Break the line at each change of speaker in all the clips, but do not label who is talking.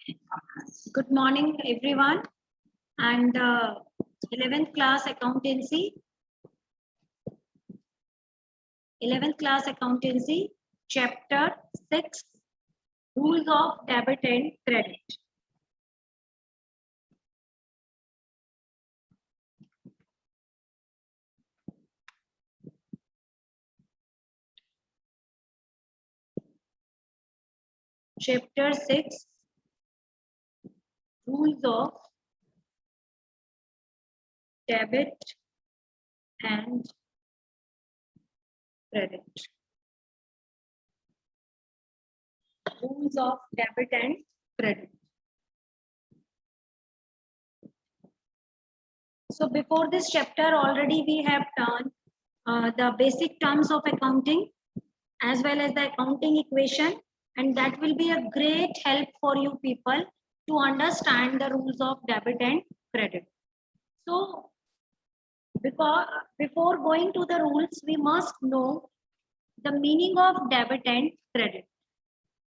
Good morning, everyone, and 11th class accountancy. 11th class accountancy, chapter 6, rules of debit and credit. Chapter 6, rules of debit and credit. Rules of debit and credit. So before this chapter, already we have done the basic terms of accounting as well as the accounting equation, and that will be a great help for you people to understand the rules of debit and credit. So before going to the rules, we must know the meaning of debit and credit.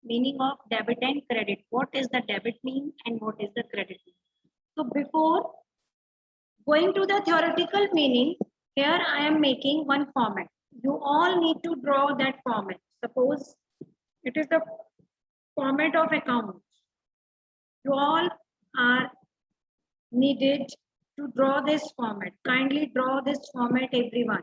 Meaning of debit and credit. What is the debit mean and what is the credit mean? So before going to the theoretical meaning, here I am making one format. You all need to draw that format. Suppose it is the format of accounts. You all are needed to draw this format. Kindly draw this format, everyone.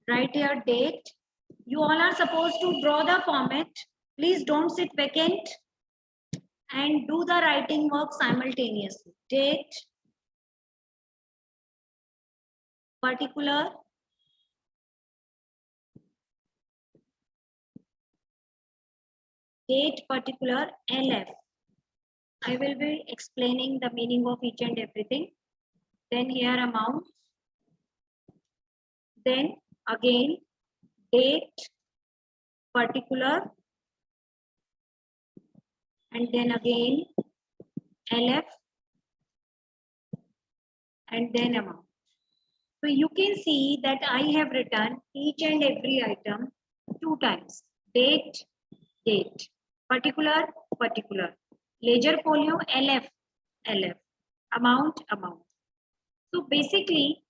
Write your date. You all are supposed to draw the format. Please don't sit vacant and do the writing work simultaneously. Date, particular, date, particular, LF. I will be explaining the meaning of each and everything. Then here amount. Then again date, particular, and then again LF, and then amount. So you can see that I have written each and every item 2 times. Date, date, particular, particular, ledger folio, LF, LF, amount, amount. So basically,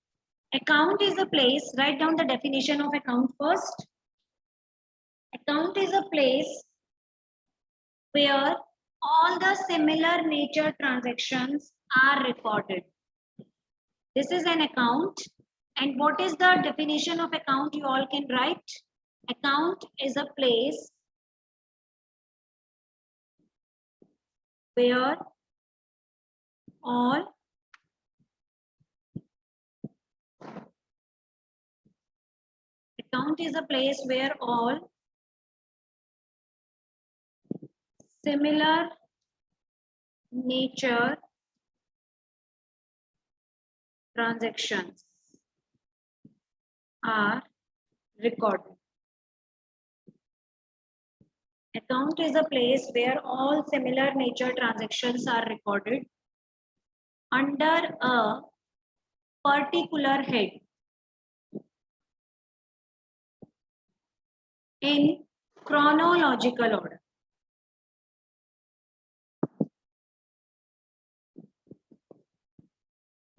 account is a place, write down the definition of account first. Account is a place where all the similar nature transactions are recorded. This is an account. And what is the definition of account? You all can write. Account is a place where all similar nature transactions are recorded. Account is a place where all similar nature transactions are recorded under a particular head in chronological order.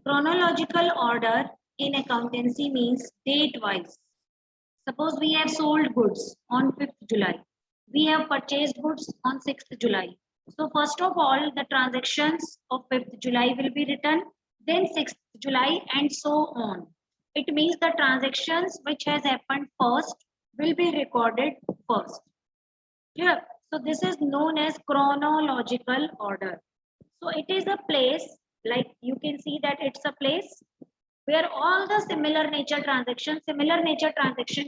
Chronological order in accountancy means date wise. Suppose we have sold goods on 5th July. We have purchased goods on 6th July. So first of all, the transactions of 5th July will be written, then 6th July and so on. It means the transactions which has happened first will be recorded first. Clear? So this is known as chronological order. So it is a place, like you can see that it's a place where all the similar nature transaction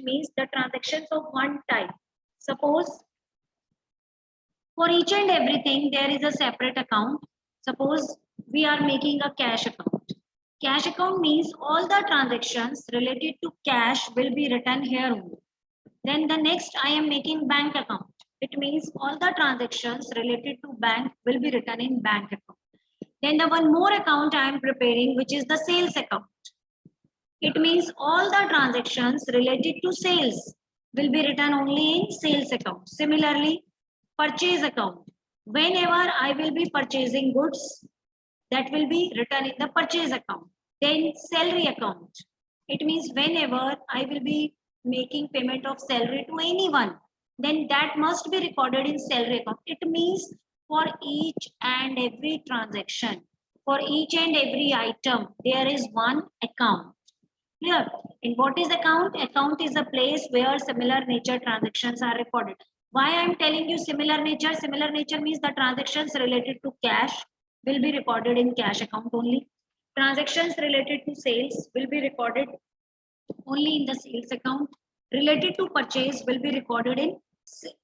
means the transactions of one type. Suppose for each and everything there is a separate account. Suppose we are making a cash account. Cash account means all the transactions related to cash will be written here only. Then the next I am making bank account. It means all the transactions related to bank will be written in bank account. Then the one more account I am preparing, which is the sales account. It means all the transactions related to sales will be written only in sales account. Similarly, purchase account. Whenever I will be purchasing goods, that will be written in the purchase account. Then salary account. It means whenever I will be making payment of salary to anyone, then that must be recorded in salary account. It means for each and every transaction, for each and every item, there is one account. Clear? And what is account? Account is a place where similar nature transactions are recorded. Why I am telling you similar nature? Similar nature means the transactions related to cash will be recorded in cash account only. Transactions related to sales will be recorded only in the sales account. Related to purchase will be recorded in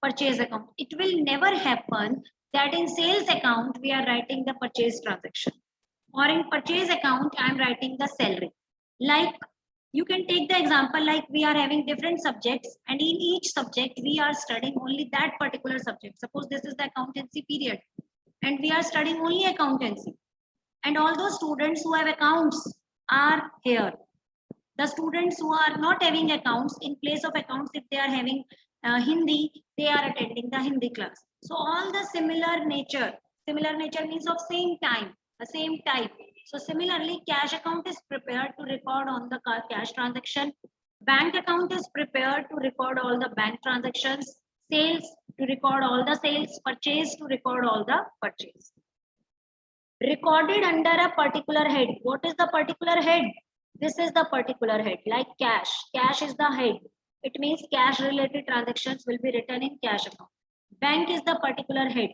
purchase account. It will never happen that in sales account we are writing the purchase transaction, or in purchase account I am writing the salary. Like, you can take the example like we are having different subjects, and in each subject we are studying only that particular subject. Suppose this is the accountancy period and we are studying only accountancy, and all those students who have accounts are here. The students who are not having accounts, in place of accounts, if they are having Hindi, they are attending the Hindi class. So all the similar nature means of same time, the same type. So similarly, cash account is prepared to record on the cash transaction. Bank account is prepared to record all the bank transactions. Sales to record all the sales. Purchase to record all the purchase. Recorded under a particular head. What is the particular head? This is the particular head, like cash. Cash is the head. It means cash related transactions will be written in cash account. Bank is the particular head.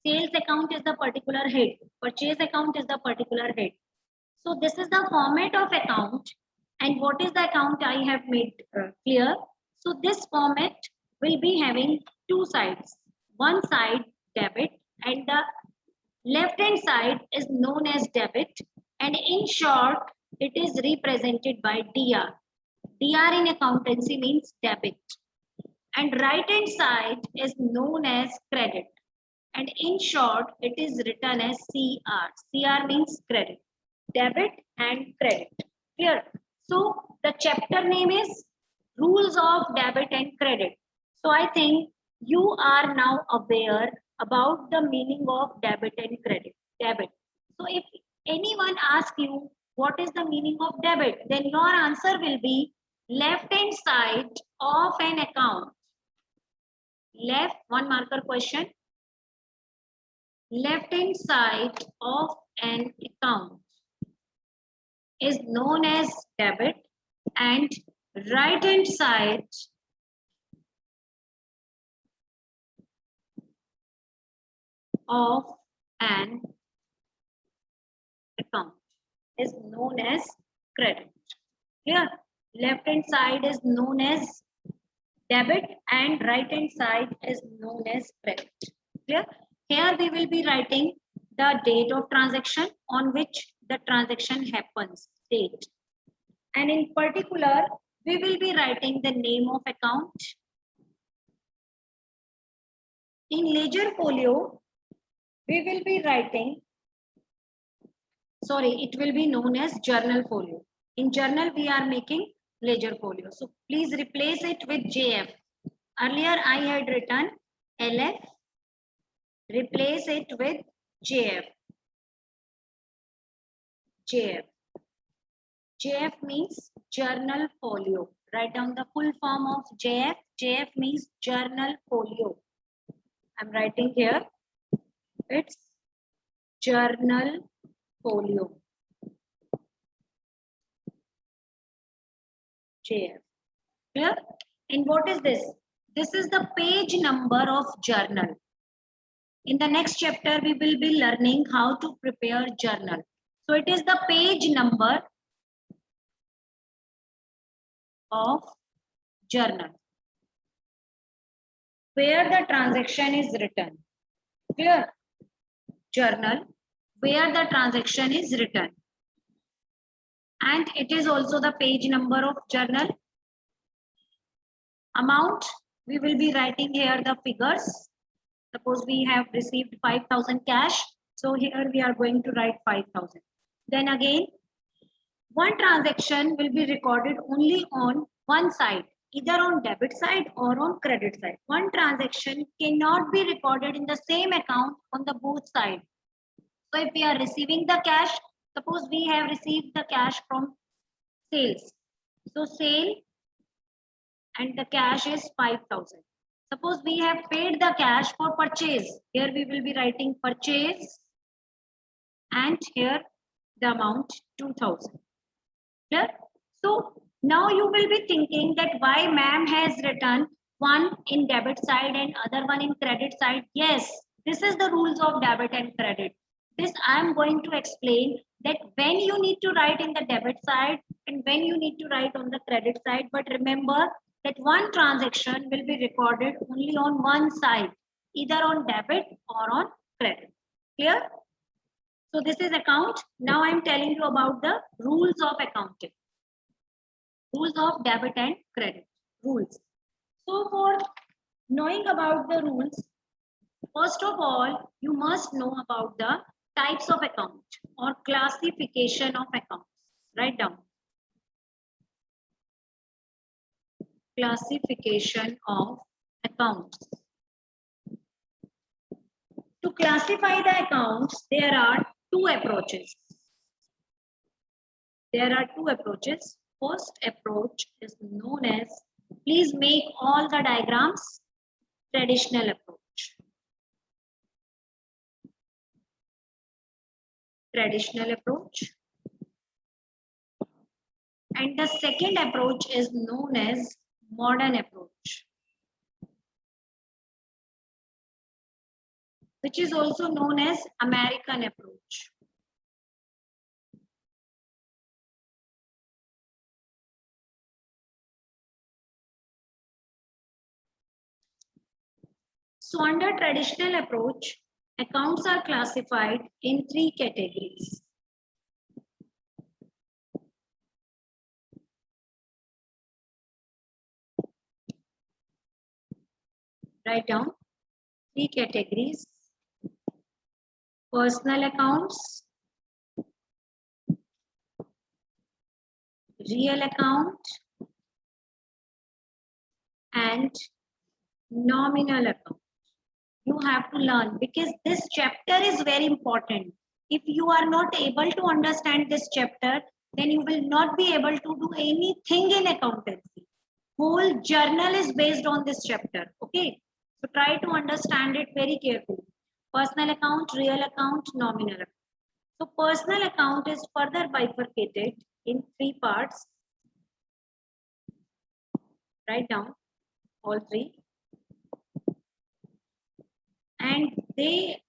Sales account is the particular head. Purchase account is the particular head. So this is the format of account. And what is the account I have made clear. So this format will be having two sides. One side debit, and the left hand side is known as debit, and in short it is represented by DR. DR in accountancy means debit. And right hand side is known as credit, and in short it is written as CR. CR means credit. Debit and credit. Clear? So the chapter name is Rules of Debit and Credit. So I think you are now aware about the meaning of debit and credit. Debit. So if anyone asks you what is the meaning of debit, then your answer will be left hand side of an account. Left, one marker question. Left hand side of an account is known as debit, and right hand side of an account is known as credit. Clear? Left hand side is known as debit and right hand side is known as credit. Clear? Here we will be writing the date of transaction on which the transaction happens, date. And in particular, we will be writing the name of account. In ledger folio, we will be writing, sorry, it will be known as journal folio. In journal, we are making ledger folio. So please replace it with JF. Earlier, I had written LF. Replace it with JF. JF. JF means journal folio. Write down the full form of JF. JF means journal folio. I'm writing here. It's journal folio. JF. Clear? And what is this? This is the page number of journal. In the next chapter, we will be learning how to prepare journal. So it is the page number of journal where the transaction is written. Clear? Journal where the transaction is written. And it is also the page number of journal. Amount, we will be writing here the figures. Suppose we have received 5,000 cash. So here we are going to write 5,000. Then again, one transaction will be recorded only on one side, either on debit side or on credit side. One transaction cannot be recorded in the same account on the both sides. So if we are receiving the cash, suppose we have received the cash from sales. So sale and the cash is 5,000. Suppose we have paid the cash for purchase. Here we will be writing purchase and here the amount 2,000. Clear? So now you will be thinking that why ma'am has written one in debit side and other one in credit side. Yes, this is the rules of debit and credit. This I am going to explain that when you need to write in the debit side and when you need to write on the credit side. But remember that one transaction will be recorded only on one side, either on debit or on credit. Clear? So this is account. Now I am telling you about the rules of accounting. Rules of debit and credit. Rules. So for knowing about the rules, first of all, you must know about the types of account or classification of accounts. Write down. Classification of accounts. To classify the accounts, there are two approaches. There are two approaches. First approach is known as, please make all the diagrams, traditional approach. Traditional approach. And the second approach is known as modern approach, which is also known as American approach. So under traditional approach, accounts are classified in three categories. Write down three categories. Personal accounts, real account, and nominal account. You have to learn because this chapter is very important. If you are not able to understand this chapter, then you will not be able to do anything in accountancy. Whole journal is based on this chapter. Okay, so try to understand it very carefully. Personal account, real account, nominal account. So personal account is further bifurcated in three parts. Write down all three. And these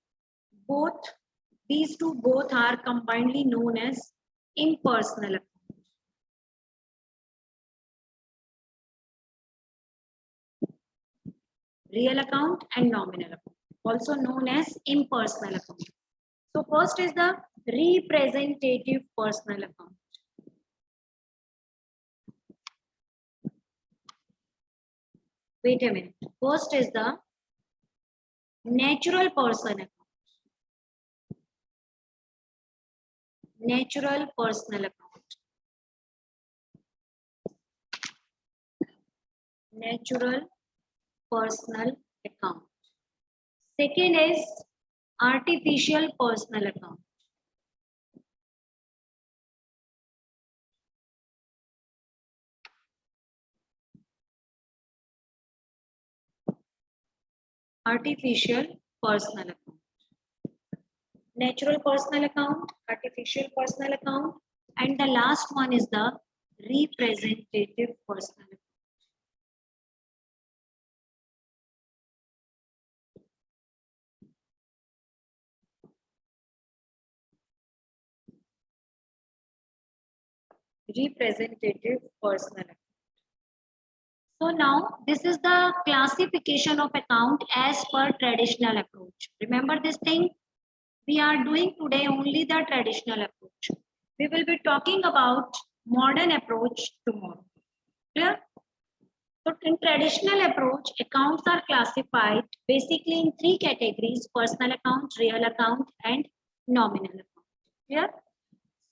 two both are combinedly known as impersonal account. Real account and nominal account, also known as impersonal account. So first is the representative personal account. Wait a minute. First is the natural person account. Natural personal account. Natural personal account. Second is artificial personal account. Artificial personal account. Natural personal account, artificial personal account, and the last one is the representative personal account. Representative personal account. So now this is the classification of account as per traditional approach. Remember this thing? We are doing today only the traditional approach. We will be talking about modern approach tomorrow. Clear? So in traditional approach, accounts are classified basically in three categories: personal account, real account, and nominal account. Clear?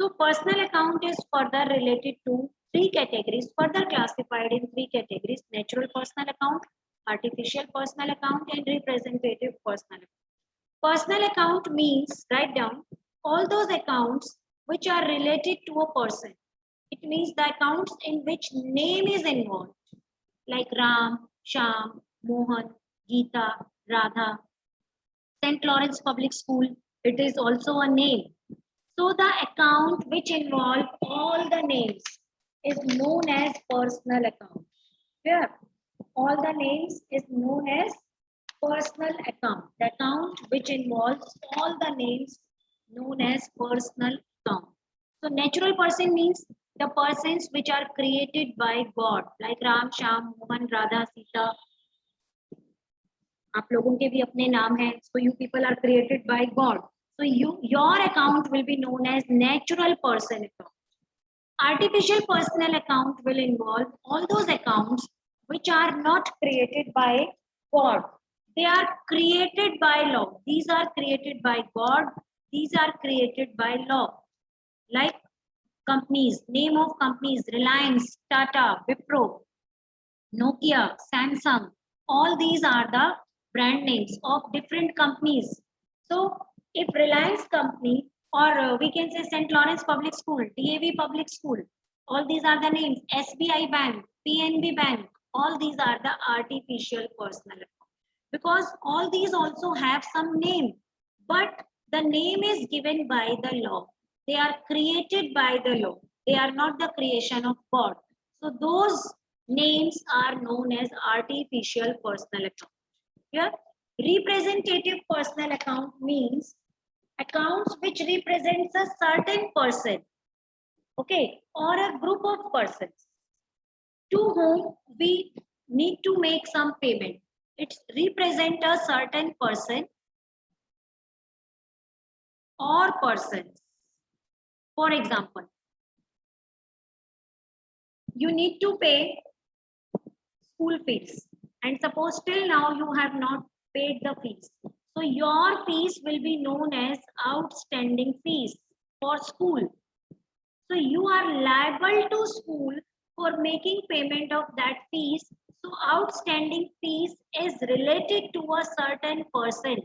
So personal account is further related to three categories, further classified in three categories: natural personal account, artificial personal account, and representative personal account. Personal account means, write down, all those accounts which are related to a person. It means the accounts in which name is involved, like Ram, Sham, Mohan, Geeta, Radha. St. Lawrence Public School, it is also a name. So the account which involve all the names is known as personal account. Here, all the names is known as personal account. The account which involves all the names known as personal account. So natural person means the persons which are created by God, like Ram, Sham, Mohan, Radha, Sita. आप लोगों के भी अपने नाम हैं. So you people are created by God. So your account will be known as natural person account. Artificial personal account will involve all those accounts which are not created by God. They are created by law. These are created by God. These are created by law. Like companies, name of companies: Reliance, Tata, Wipro, Nokia, Samsung. All these are the brand names of different companies. So if Reliance company, or we can say St. Lawrence Public School, DAV Public School, all these are the names. SBI Bank, PNB Bank, all these are the artificial personal account. Because all these also have some name, but the name is given by the law. They are created by the law. They are not the creation of God. So those names are known as artificial personal account. Here, representative personal account means accounts which represents a certain person, okay, or a group of persons to whom we need to make some payment. It represents a certain person or persons. For example, you need to pay school fees, and suppose till now you have not paid the fees. So your fees will be known as outstanding fees for school. So you are liable to school for making payment of that fees. So outstanding fees is related to a certain person,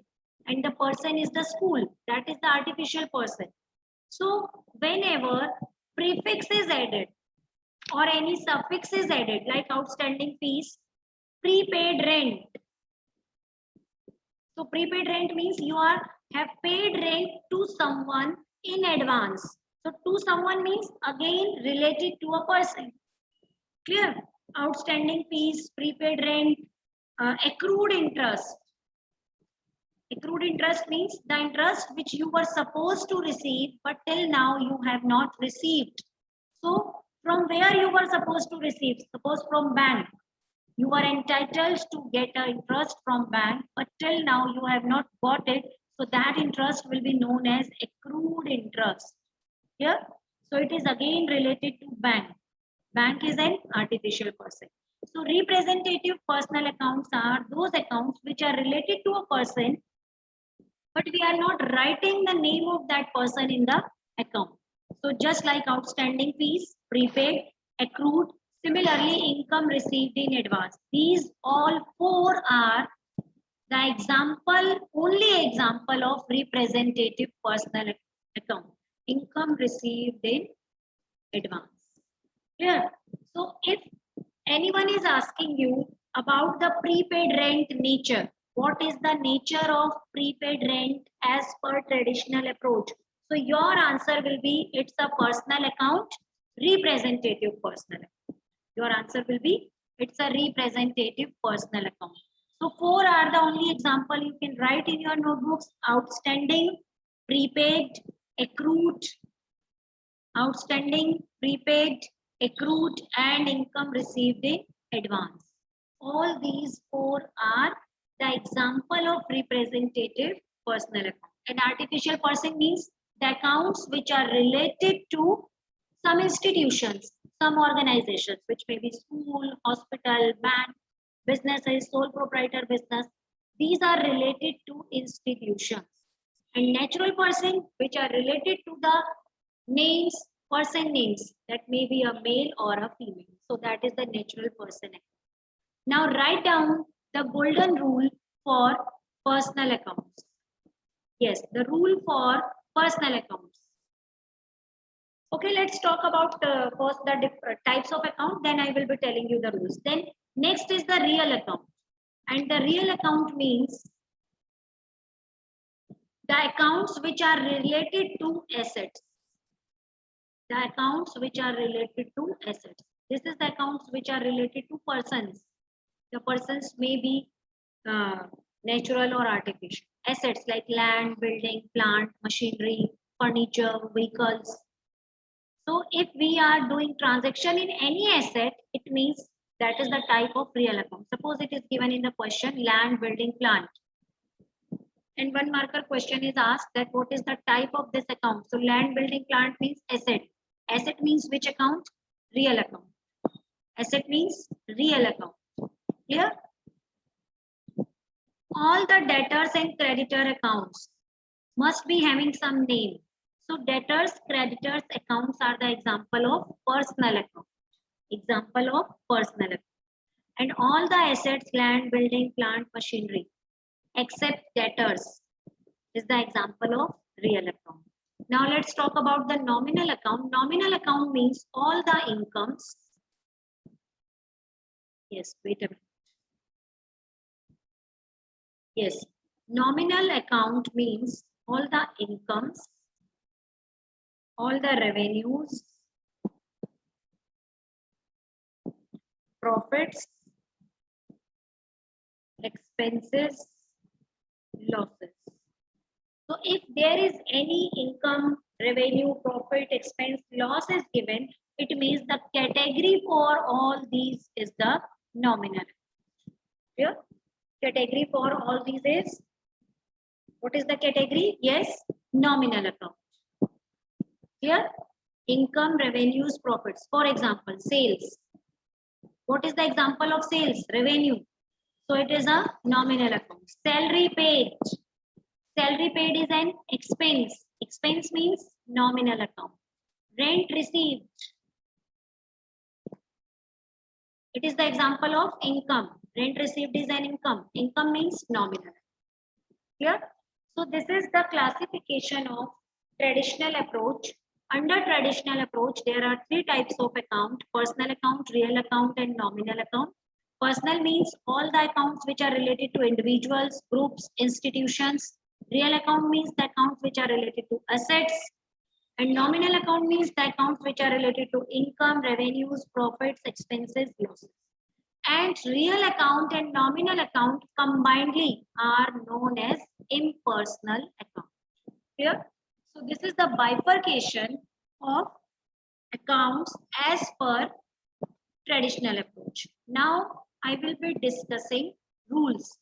and the person is the school. That is the artificial person. So whenever prefix is added or any suffix is added, like outstanding fees, prepaid rent. So prepaid rent means you have paid rent to someone in advance. So to someone means again related to a person. Clear? Outstanding fees, prepaid rent, accrued interest. Accrued interest means the interest which you were supposed to receive, but till now you have not received. So from where you were supposed to receive? Suppose from bank. You are entitled to get an interest from bank, but till now you have not got it. So that interest will be known as accrued interest. Here, so it is again related to bank. Bank is an artificial person. So representative personal accounts are those accounts which are related to a person, but we are not writing the name of that person in the account. So just like outstanding fees, prepaid, accrued, similarly income received in advance. These all four are the example, only example of representative personal account. Income received in advance. Clear? So if anyone is asking you about the prepaid rent nature, what is the nature of prepaid rent as per traditional approach? So your answer will be it's a personal account, representative personal account. Your answer will be it's a representative personal account. So four are the only example you can write in your notebooks: outstanding, prepaid, accrued, outstanding, prepaid, accrued, and income received in advance. All these four are the example of representative personal account. An artificial person means the accounts which are related to some institutions. some organizations, which may be school, hospital, bank, businesses, sole proprietor business. These are related to institutions. And natural person, which are related to the names, person names, that may be a male or a female. So that is the natural person. Now write down the golden rule for personal accounts. Yes, the rule for personal accounts. Okay, let's talk about first the different types of account. Then I will be telling you the rules. Then next is the real account. And the real account means the accounts which are related to assets. The accounts which are related to assets. This is the accounts which are related to persons. The persons may be natural or artificial. Assets like land, building, plant, machinery, furniture, vehicles. So if we are doing transaction in any asset, it means that is the type of real account. Suppose it is given in the question land, building, plant. And one marker question is asked that what is the type of this account? So land, building, plant means asset. Asset means which account? Real account. Asset means real account. Clear? All the debtors and creditor accounts must be having some name. So debtors, creditors accounts are the example of personal account. Example of personal account. And all the assets, land, building, plant, machinery, except debtors is the example of real account. Now let's talk about the nominal account. Nominal account means all the incomes. Yes, wait a minute. Yes, nominal account means all the incomes, all the revenues, profits, expenses, losses. So if there is any income, revenue, profit, expense, loss is given, it means the category for all these is the nominal. Clear? Category for all these is, what is the category? Yes, nominal account. Clear? Income, revenues, profits. For example, sales. What is the example of sales? Revenue. So it is a nominal account. Salary paid. Salary paid is an expense. Expense means nominal account. Rent received. It is the example of income. Rent received is an income. Income means nominal. Clear? So this is the classification of traditional approach. Under traditional approach, there are three types of account: personal account, real account, and nominal account. Personal means all the accounts which are related to individuals, groups, institutions. Real account means the accounts which are related to assets. And nominal account means the accounts which are related to income, revenues, profits, expenses, losses. And real account and nominal account combinedly are known as impersonal account. Clear? So this is the bifurcation of accounts as per traditional approach. Now I will be discussing rules.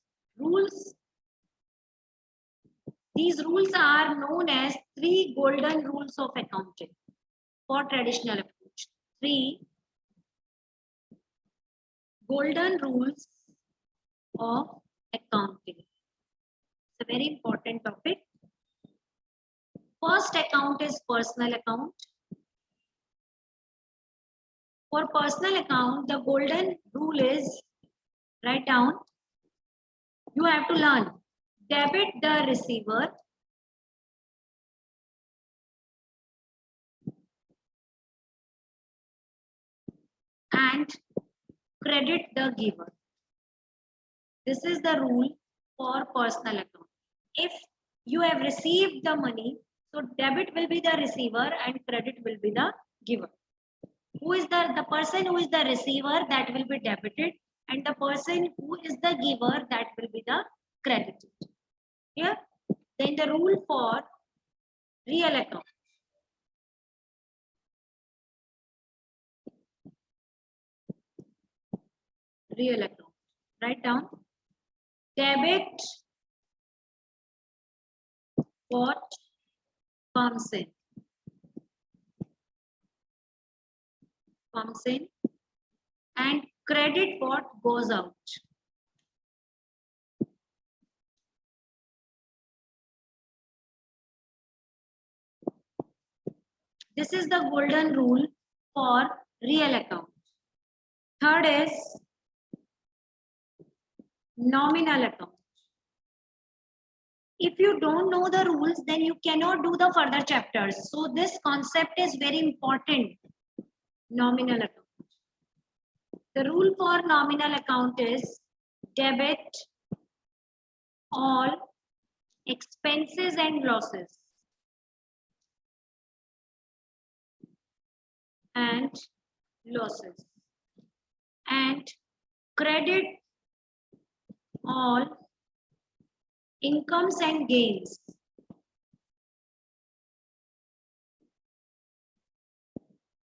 These rules are known as three golden rules of accounting for traditional approach. Three golden rules of accounting. It's a very important topic. First account is personal account. For personal account, the golden rule is, write down, you have to learn, debit the receiver and credit the giver. This is the rule for personal account. If you have received the money, so debit will be the receiver and credit will be the giver. Who is the person who is the receiver, that will be debited, and the person who is the giver, that will be the credited. Here, then the rule for real account. Real account. Write down, debit what comes in. comes in and credit what goes out. This is the golden rule for real account. Third is nominal account. If you don't know the rules, then you cannot do the further chapters. So this concept is very important. Nominal account. The rule for nominal account is debit all expenses and losses and credit all incomes and gains.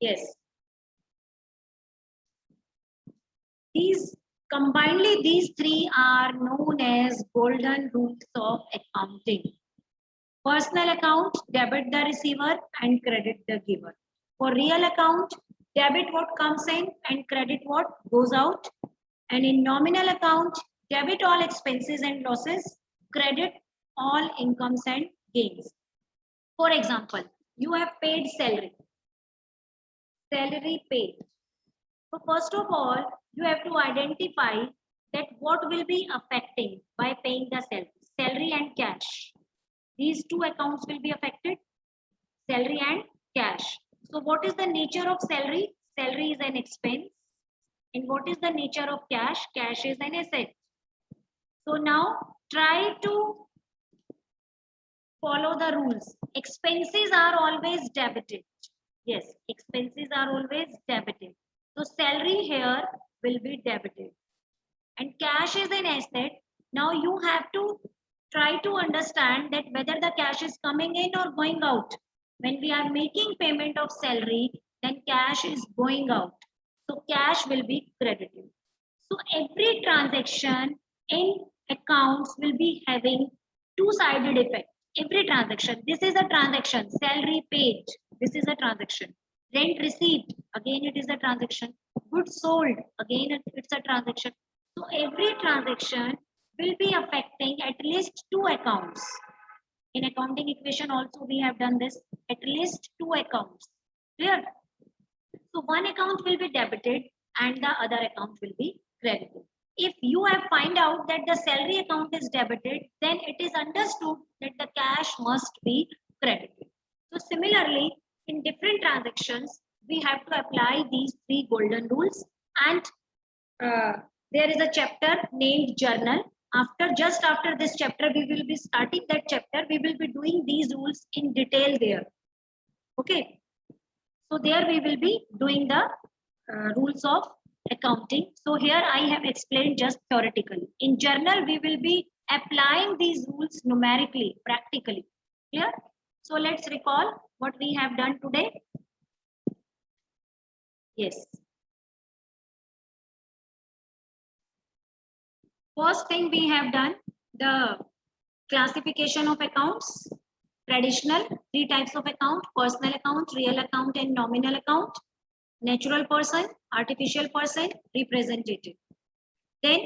Yes. These three are known as golden rules of accounting. Personal account, debit the receiver and credit the giver. For real account, debit what comes in and credit what goes out. And in nominal account, debit all expenses and losses, credit all incomes and gains. For example, you have paid salary. Salary paid. So first of all, you have to identify that what will be affecting by paying the salary. Salary and cash. These two accounts will be affected. Salary and cash. So what is the nature of salary? Salary is an expense. And what is the nature of cash? Cash is an asset. So now try to follow the rules. Expenses are always debited. Yes, expenses are always debited. So salary here will be debited. And cash is an asset. Now you have to try to understand that whether the cash is coming in or going out. When we are making payment of salary, then cash is going out. So cash will be credited. So every transaction in accounts will be having two-sided effect. Every transaction. This is a transaction. Salary paid. This is a transaction. Rent received. Again, it is a transaction. Goods sold. Again, it's a transaction. So every transaction will be affecting at least two accounts. In accounting equation also we have done this. At least two accounts. Clear? So one account will be debited and the other account will be credited. If you have find out that the salary account is debited, then it is understood that the cash must be credited. So similarly, in different transactions, we have to apply these three golden rules. And there is a chapter named journal. Just after this chapter, we will be starting that chapter. We will be doing these rules in detail there. Okay. So there we will be doing the rules of accounting. So here I have explained just theoretically. In journal, we will be applying these rules numerically, practically. Clear? So let's recall what we have done today. Yes. First thing we have done, the classification of accounts. Traditional, three types of account: personal account, real account, and nominal account. Natural person, artificial person, representative. Then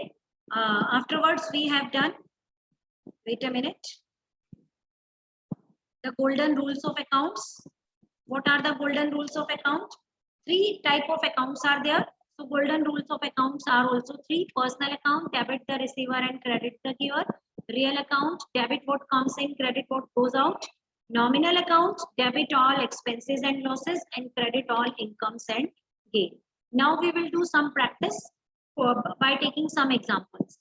afterwards we have done, wait a minute, the golden rules of accounts. What are the golden rules of account? Three type of accounts are there. So golden rules of accounts are also three: personal account, debit the receiver and credit the giver; real account, debit what comes in, credit what goes out; nominal account, debit all expenses and losses and credit all incomes and gain. Now we will do some practice by taking some examples.